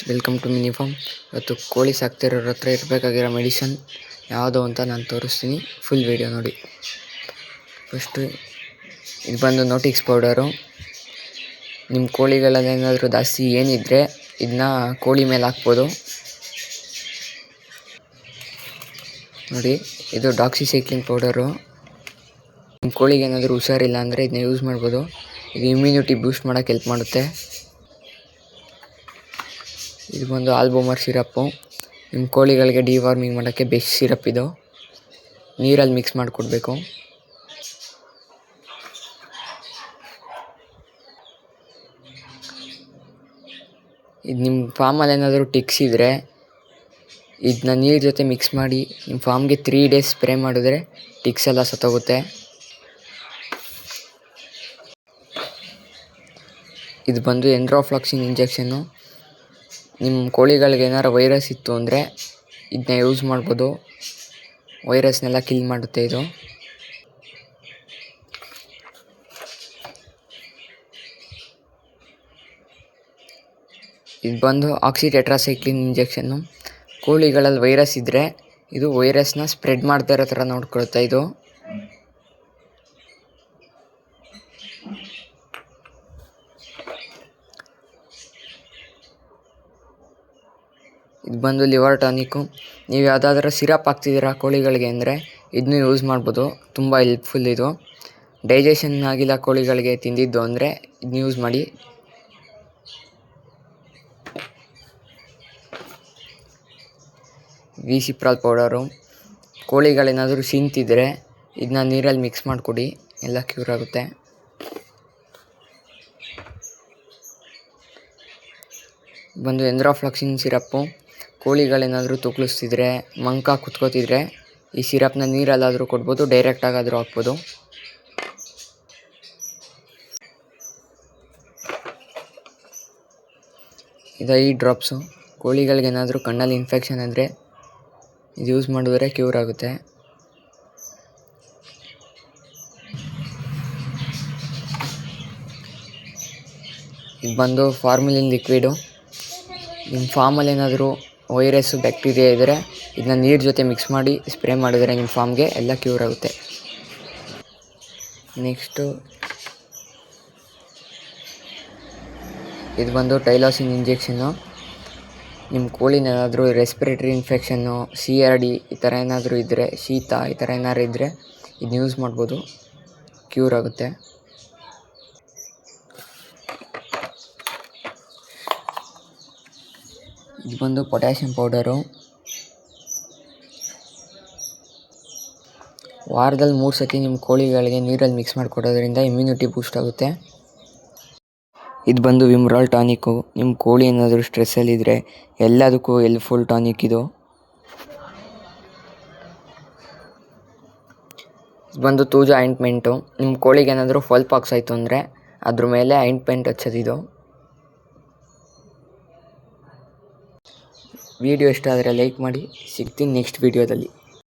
Welcome to mini form. ಇವತ್ತು ಕೋಳಿ ಸಾಕ್ತಿರೋರ ಹತ್ರ ಇರಬೇಕಾಗಿರೋ ಮೆಡಿಸನ್ ಯಾವುದು ಅಂತ ನಾನು ತೋರಿಸ್ತೀನಿ. ಫುಲ್ ವೀಡಿಯೋ ನೋಡಿ. ಫಸ್ಟು ಇದು ಬಂದು ನೋಟಿಕ್ಸ್ ಪೌಡರು. ನಿಮ್ಮ ಕೋಳಿಗಳಲ್ಲಿ ಏನಾದರೂ ಜಾಸ್ತಿ ಏನಿದ್ದರೆ ಇದನ್ನ ಕೋಳಿ ಮೇಲೆ ಹಾಕ್ಬೋದು ನೋಡಿ. ಇದು ಡಾಕ್ಸಿಸೈಕ್ಲಿನ್ ಪೌಡರು. ನಿಮ್ಮ ಕೋಳಿಗೆ ಏನಾದರೂ ಹುಷಾರಿಲ್ಲ ಅಂದರೆ ಇದನ್ನ ಯೂಸ್ ಮಾಡ್ಬೋದು. ಇದು ಇಮ್ಯುನಿಟಿ ಬೂಸ್ಟ್ ಮಾಡೋಕ್ಕೆ ಹೆಲ್ಪ್ ಮಾಡುತ್ತೆ. ಇದು ಬಂದು ಆಲ್ಬುಮರ್ ಸಿರಪ್ಪು. ನಿಮ್ಮ ಕೋಳಿಗಳಿಗೆ ಡಿವಾರ್ಮಿಂಗ್ ಮಾಡೋಕ್ಕೆ ಬೆಸ್ಟ್ ಸಿರಪ್ ಇದು. ನೀರಲ್ಲಿ ಮಿಕ್ಸ್ ಮಾಡಿಕೊಡ್ಬೇಕು. ಇದು ನಿಮ್ಮ ಫಾರ್ಮಲ್ಲಿ ಏನಾದರೂ ಟಿಕ್ಸ್ ಇದ್ದರೆ ಇದನ್ನ ನೀರು ಜೊತೆ ಮಿಕ್ಸ್ ಮಾಡಿ ನಿಮ್ಮ ಫಾರ್ಮ್ಗೆ 3 ಡೇಸ್ ಸ್ಪ್ರೇ ಮಾಡಿದ್ರೆ ಟಿಕ್ಸ್ ಎಲ್ಲ ಸತ್ತೋಗುತ್ತೆ. ಇದು ಬಂದು ಎಂಡ್ರೋಫ್ಲಾಕ್ಸಿನ್ ಇಂಜೆಕ್ಷನ್ನು. ನಿಮ್ಮ ಕೋಳಿಗಳಿಗೆ ಏನಾರು ವೈರಸ್ ಇತ್ತು ಅಂದರೆ ಇದನ್ನ ಯೂಸ್ ಮಾಡ್ಬೋದು. ವೈರಸ್ನೆಲ್ಲ ಕಿಲ್ ಮಾಡುತ್ತೆ ಇದು. ಇದು ಬಂದು ಆಕ್ಸಿಟೆಟ್ರಾಸೈಕ್ಲಿನ್ ಇಂಜೆಕ್ಷನ್ನು. ಕೋಳಿಗಳಲ್ಲಿ ವೈರಸ್ ಇದ್ದರೆ ಇದು ವೈರಸ್ನ ಸ್ಪ್ರೆಡ್ ಮಾಡ್ತಾ ಇರೋ ಥರ ನೋಡ್ಕೊಳುತ್ತೆ ಇದು. ಇದು ಬಂದು ಲಿವರ್ ಟಾನಿಕ್ಕು. ನೀವು ಯಾವುದಾದ್ರೂ ಸಿರಪ್ ಹಾಕ್ತಿದ್ದೀರಾ ಕೋಳಿಗಳಿಗೆ ಅಂದರೆ ಇದನ್ನು ಯೂಸ್ ಮಾಡ್ಬೋದು. ತುಂಬ ಹೆಲ್ಪ್ಫುಲ್ ಇದು. ಡೈಜೆಷನ್ ಆಗಿಲ್ಲ ಕೋಳಿಗಳಿಗೆ ತಿಂದಿದ್ದು ಅಂದರೆ ಇದನ್ನ ಯೂಸ್ ಮಾಡಿ. ವಿಸಿಪ್ರಾಲ್ ಪೌಡರು. ಕೋಳಿಗಳೇನಾದರೂ ಸಿಂತಿದ್ರೆ ಇದನ್ನ ನೀರಲ್ಲಿ ಮಿಕ್ಸ್ ಮಾಡಿಕೊಡಿ, ಎಲ್ಲ ಕ್ಯೂರ್ ಆಗುತ್ತೆ. ಬಂದು ಎಂಡ್ರೋಫ್ಲಾಕ್ಸಿನ್ ಸಿರಪ್ಪು. ಕೋಳಿಗಳೇನಾದರೂ ತುಕ್ಳಿಸ್ತಿದ್ರೆ ಮಂಕ ಕುತ್ಕೋತಿದ್ರೆ ಈ ಸಿರಪ್ನ ನೀರಲ್ಲಾದರೂ ಕೊಡ್ಬೋದು, ಡೈರೆಕ್ಟಾಗಾದರೂ ಹಾಕ್ಬೋದು. ಇದು ಐ ಡ್ರಾಪ್ಸು. ಕೋಳಿಗಳಿಗೇನಾದರೂ ಕಣ್ಣಲ್ಲಿ ಇನ್ಫೆಕ್ಷನ್ ಅಂದರೆ ಇದು ಯೂಸ್ ಮಾಡಿದ್ರೆ ಕ್ಯೂರ್ ಆಗುತ್ತೆ. ಇದು ಬಂದು ಫಾರ್ಮಲಿನ್ ಲಿಕ್ವಿಡು. ನಿಮ್ಮ ಫಾರ್ಮಲ್ಲಿ ಏನಾದರೂ ವೈರಸ್ಸು ಬ್ಯಾಕ್ಟೀರಿಯಾ ಇದ್ದರೆ ಇದನ್ನ ನೀರು ಜೊತೆ ಮಿಕ್ಸ್ ಮಾಡಿ ಸ್ಪ್ರೇ ಮಾಡಿದರೆ ನಿಮ್ಮ ಫಾರ್ಮ್ಗೆ ಎಲ್ಲ ಕ್ಯೂರ್ ಆಗುತ್ತೆ. ನೆಕ್ಸ್ಟು ಇದು ಬಂದು ಟೈಲಾಸಿನ್ ಇಂಜೆಕ್ಷನ್ನು. ನಿಮ್ಮ ಕೋಳಿನೇನಾದರೂ ರೆಸ್ಪಿರೇಟರಿ ಇನ್ಫೆಕ್ಷನ್ನು, CRD ಈ ಥರ ಏನಾದರೂ ಇದ್ದರೆ, ಶೀತ ಈ ಥರ ಏನಾದ್ರು ಇದ್ದರೆ ಇದನ್ನ ಯೂಸ್ ಮಾಡ್ಬೋದು, ಕ್ಯೂರ್ ಆಗುತ್ತೆ. ಇದು ಬಂದು ಪೊಟ್ಯಾಷಿಯಂ ಪೌಡರು. ವಾರದಲ್ಲಿ 3 ಸತಿ ನಿಮ್ಮ ಕೋಳಿಗಳಿಗೆ ನೀರಲ್ಲಿ ಮಿಕ್ಸ್ ಮಾಡಿಕೊಡೋದ್ರಿಂದ ಇಮ್ಯುನಿಟಿ ಬೂಸ್ಟ್ ಆಗುತ್ತೆ. ಇದು ಬಂದು ವಿಮ್ರಾಲ್ ಟಾನಿಕ್ಕು. ನಿಮ್ಮ ಕೋಳಿ ಏನಾದರೂ ಸ್ಟ್ರೆಸ್ಸಲ್ಲಿದ್ದರೆ ಎಲ್ಲದಕ್ಕೂ ಹೆಲ್ಪ್ಫುಲ್ ಟಾನಿಕ್ ಇದು. ಇದು ಬಂದು ತೂಜಾ ಆಯಿಂಟ್ಮೆಂಟು. ನಿಮ್ಮ ಕೋಳಿಗೆ ಏನಾದರೂ ಫಾಲ್ ಪಾಕ್ಸ್ ಆಯಿತು ಅಂದರೆ ಅದ್ರ ಮೇಲೆ ಆಯಿಂಟ್ಮೆಂಟ್ ಹಚ್ಚೋದಿದು. ವಿಡಿಯೋ ಇಷ್ಟ ಆದರೆ ಲೈಕ್ ಮಾಡಿ. ಸಿಗ್ತೀನಿ ನೆಕ್ಸ್ಟ್ ವಿಡಿಯೋದಲ್ಲಿ.